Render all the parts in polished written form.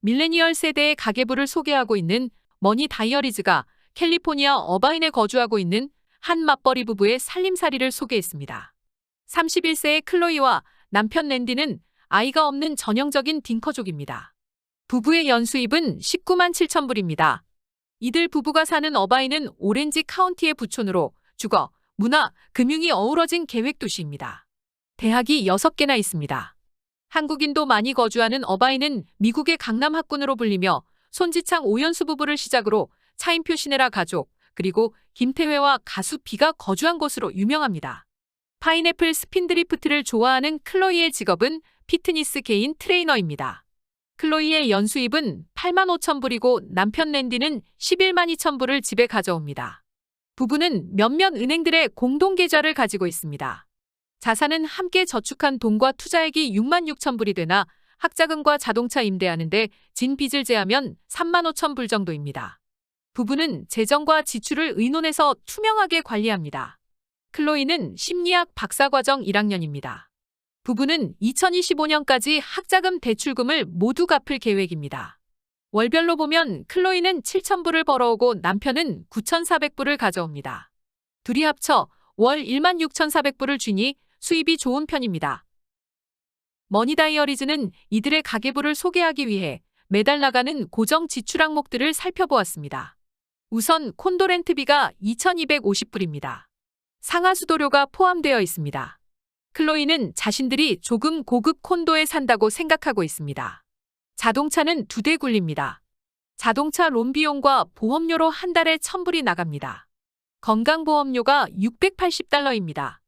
밀레니얼 세대의 가계부를 소개하고 있는 머니 다이어리즈가 캘리포니아 어바인에 거주하고 있는 한 맞벌이 부부의 살림살이를 소개했습니다. 31세의 클로이와 남편 랜디는 아이가 없는 전형적인 딩커족입니다. 부부의 연수입은 19만 7천 불입니다. 이들 부부가 사는 어바인은 오렌지 카운티의 부촌으로 주거, 문화, 금융이 어우러진 계획도시입니다. 대학이 6개나 있습니다. 한국인도 많이 거주하는 어바인은 미국의 강남 학군으로 불리며 손지창 오연수 부부를 시작으로 차인표 신혜라 가족, 그리고 김태회와 가수 비가 거주한 곳으로 유명합니다. 파인애플 스핀드리프트를 좋아하는 클로이의 직업은 피트니스 개인 트레이너입니다. 클로이의 연수입은 8만 5천 불이고 남편 랜디는 11만 2천 불을 집에 가져옵니다. 부부는 몇몇 은행들의 공동계좌를 가지고 있습니다. 자산은 함께 저축한 돈과 투자액이 6만 6천 불이 되나 학자금과 자동차 임대하는데 진 빚을 제하면 3만 5천 불 정도입니다. 부부는 재정과 지출을 의논해서 투명하게 관리합니다. 클로이는 심리학 박사과정 1학년입니다. 부부는 2025년까지 학자금 대출금을 모두 갚을 계획입니다. 월별로 보면 클로이는 7천 불을 벌어오고 남편은 9,400불을 가져옵니다. 둘이 합쳐 월 1만 6,400불을 쥐니 수입이 좋은 편입니다. 머니 다이어리즈는 이들의 가계부를 소개하기 위해 매달 나가는 고정 지출 항목들을 살펴보았습니다. 우선 콘도 렌트비가 2,250불입니다. 상하수도료가 포함되어 있습니다. 클로이는 자신들이 조금 고급 콘도에 산다고 생각하고 있습니다. 자동차는 2대 굴립니다. 자동차 론 비용과 보험료로 한 달에 1,000불이 나갑니다. 건강보험료가 680달러입니다.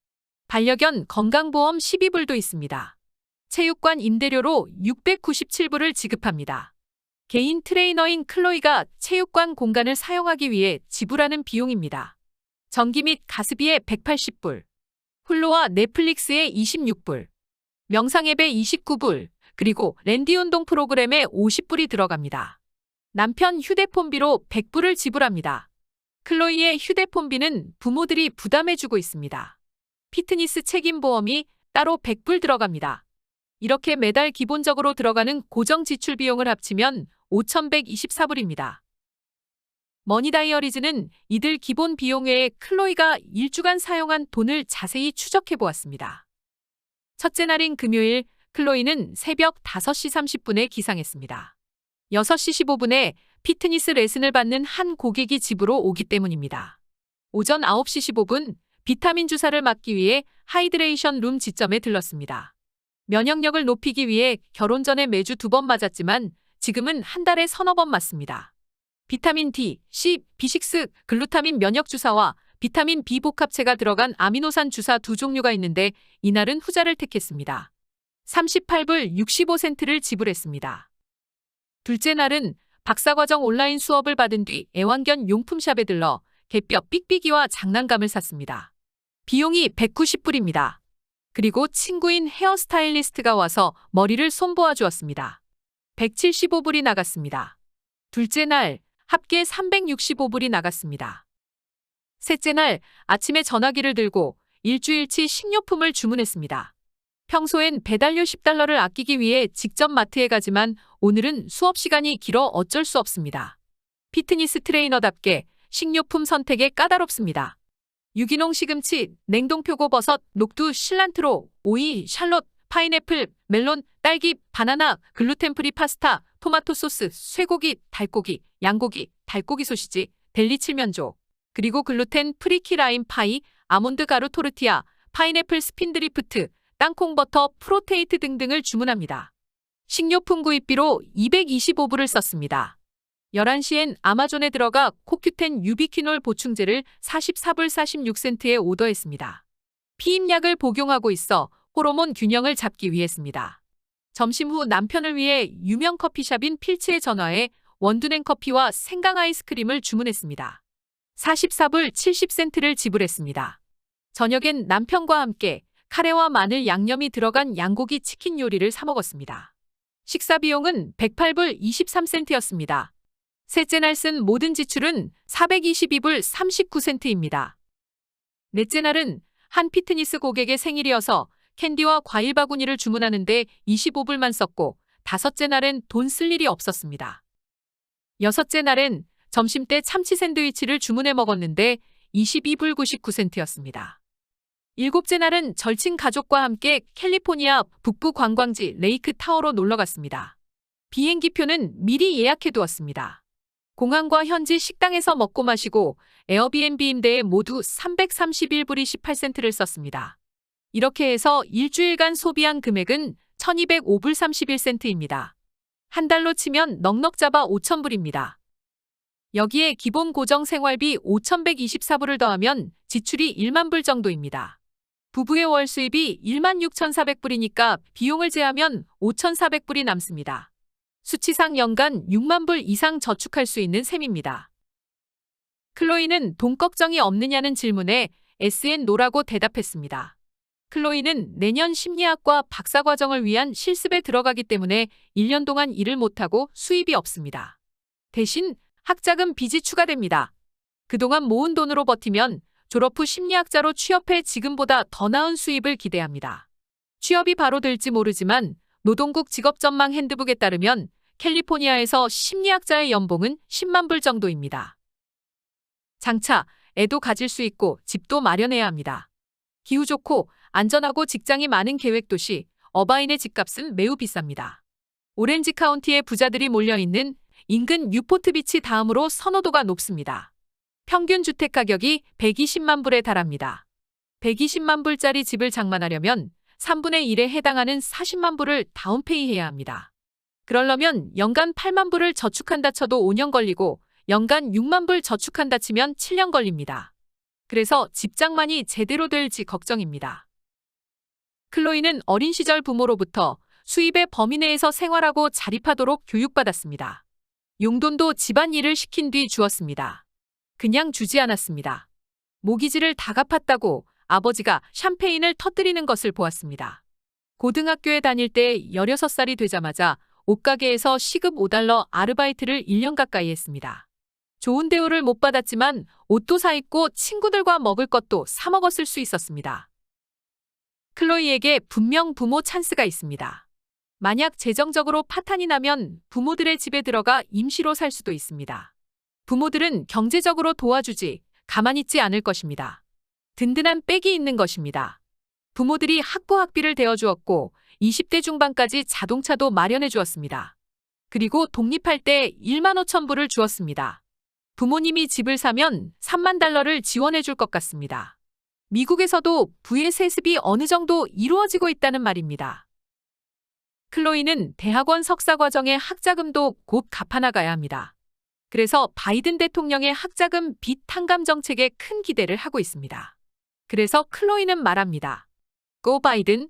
반려견 건강보험 12불도 있습니다. 체육관 임대료로 697불을 지급합니다. 개인 트레이너인 클로이가 체육관 공간을 사용하기 위해 지불하는 비용입니다. 전기 및 가스비에 180불, 훌루와 넷플릭스에 26불, 명상앱에 29불, 그리고 랜디 운동 프로그램에 50불이 들어갑니다. 남편 휴대폰비로 100불을 지불합니다. 클로이의 휴대폰비는 부모들이 부담해주고 있습니다. 피트니스 책임보험이 따로 100불 들어갑니다. 이렇게 매달 기본적으로 들어가는 고정 지출 비용을 합치면 5,124불입니다. 머니 다이어리즈는 이들 기본 비용 외에 클로이가 일주간 사용한 돈을 자세히 추적해 보았습니다. 첫째 날인 금요일, 클로이는 새벽 5시 30분에 기상했습니다. 6시 15분에 피트니스 레슨을 받는 한 고객이 집으로 오기 때문입니다. 오전 9시 15분, 비타민 주사를 맞기 위해 하이드레이션 룸 지점에 들렀습니다. 면역력을 높이기 위해 결혼 전에 매주 2번 맞았지만 지금은 한 달에 서너 번 맞습니다. 비타민 D, C, B6, 글루타민 면역 주사와 비타민 B 복합체가 들어간 아미노산 주사 2종류가 있는데 이날은 후자를 택했습니다. 38불 65센트를 지불했습니다. 둘째 날은 박사과정 온라인 수업을 받은 뒤 애완견 용품샵에 들러 개뼈 삑삑이와 장난감을 샀습니다. 비용이 190불입니다. 그리고 친구인 헤어스타일리스트가 와서 머리를 손보아 주었습니다. 175불이 나갔습니다. 둘째 날 합계 365불이 나갔습니다. 셋째 날 아침에 전화기를 들고 일주일치 식료품을 주문했습니다. 평소엔 배달료 10달러를 아끼기 위해 직접 마트에 가지만 오늘은 수업 시간이 길어 어쩔 수 없습니다. 피트니스 트레이너답게 식료품 선택에 까다롭습니다. 유기농 시금치, 냉동 표고버섯, 녹두, 실란트로, 오이, 샬롯, 파인애플, 멜론, 딸기, 바나나, 글루텐 프리 파스타, 토마토 소스, 쇠고기, 달고기, 양고기, 달고기 소시지, 델리 칠면조, 그리고 글루텐 프리 키라임 파이, 아몬드 가루 토르티아, 파인애플 스핀드리프트, 땅콩 버터, 프로테이트 등등을 주문합니다. 식료품 구입비로 225불을 썼습니다. 11시엔 아마존에 들어가 코큐텐 유비퀴놀 보충제를 44불 46센트에 오더했습니다. 피임약을 복용하고 있어 호르몬 균형을 잡기 위해서입니다. 점심 후 남편을 위해 유명 커피숍인 필츠에 전화해 원두냉 커피와 생강 아이스크림을 주문했습니다. 44불 70센트를 지불했습니다. 저녁엔 남편과 함께 카레와 마늘 양념이 들어간 양고기 치킨 요리를 사 먹었습니다. 식사 비용은 108불 23센트였습니다. 셋째 날 쓴 모든 지출은 422불 39센트입니다. 넷째 날은 한 피트니스 고객의 생일이어서 캔디와 과일 바구니를 주문하는데 25불만 썼고 다섯째 날엔 돈 쓸 일이 없었습니다. 여섯째 날엔 점심때 참치 샌드위치를 주문해 먹었는데 22불 99센트였습니다. 일곱째 날은 절친 가족과 함께 캘리포니아 북부 관광지 레이크 타워로 놀러 갔습니다. 비행기표는 미리 예약해 두었습니다. 공항과 현지 식당에서 먹고 마시고 에어비앤비 임대에 모두 331불이 18센트를 썼습니다. 이렇게 해서 일주일간 소비한 금액은 1205불 31센트입니다. 한 달로 치면 넉넉 잡아 5,000불입니다. 여기에 기본 고정 생활비 5,124불을 더하면 지출이 1만 불 정도입니다. 부부의 월 수입이 16,400불이니까 비용을 제하면 5,400불이 남습니다. 수치상 연간 6만 불 이상 저축할 수 있는 셈입니다. 클로이는 돈 걱정이 없느냐는 질문에 SN노라고 대답했습니다. 클로이는 내년 심리학과 박사과정을 위한 실습에 들어가기 때문에 1년 동안 일을 못하고 수입이 없습니다. 대신 학자금 빚이 추가됩니다. 그동안 모은 돈으로 버티면 졸업 후 심리학자로 취업해 지금보다 더 나은 수입을 기대합니다. 취업이 바로 될지 모르지만 노동국 직업전망 핸드북에 따르면 캘리포니아에서 심리학자의 연봉은 10만 불 정도입니다. 장차 애도 가질 수 있고 집도 마련해야 합니다. 기후 좋고 안전하고 직장이 많은 계획도시 어바인의 집값은 매우 비쌉니다. 오렌지 카운티에 부자들이 몰려있는 인근 뉴포트 비치 다음으로 선호도가 높습니다. 평균 주택 가격이 120만 불에 달합니다. 120만 불짜리 집을 장만하려면 3분의 1에 해당하는 40만 불을 다운페이해야 합니다. 그러려면 연간 8만 불을 저축한다 쳐도 5년 걸리고 연간 6만 불 저축한다 치면 7년 걸립니다. 그래서 집장만이 제대로 될지 걱정입니다. 클로이는 어린 시절 부모로부터 수입의 범위 내에서 생활하고 자립하도록 교육받았습니다. 용돈도 집안일을 시킨 뒤 주었습니다. 그냥 주지 않았습니다. 모기지를 다 갚았다고 아버지가 샴페인을 터뜨리는 것을 보았습니다. 고등학교에 다닐 때 16살이 되자마자 옷가게에서 시급 $5 아르바이트를 1년 가까이 했습니다. 좋은 대우를 못 받았지만 옷도 사 입고 친구들과 먹을 것도 사 먹었을 수 있었습니다. 클로이에게 분명 부모 찬스가 있습니다. 만약 재정적으로 파탄이 나면 부모들의 집에 들어가 임시로 살 수도 있습니다. 부모들은 경제적으로 도와주지 가만히 있지 않을 것입니다. 든든한 백이 있는 것입니다. 부모들이 학부 학비를 대어주었고 20대 중반까지 자동차도 마련해 주었습니다. 그리고 독립할 때 1만 5천 불을 주었습니다. 부모님이 집을 사면 3만 달러를 지원해 줄 것 같습니다. 미국에서도 부의 세습이 어느 정도 이루어지고 있다는 말입니다. 클로이는 대학원 석사 과정의 학자금도 곧 갚아나가야 합니다. 그래서 바이든 대통령의 학자금 빚 탕감 정책에 큰 기대를 하고 있습니다. 그래서 클로이는 말합니다. Go 바이든!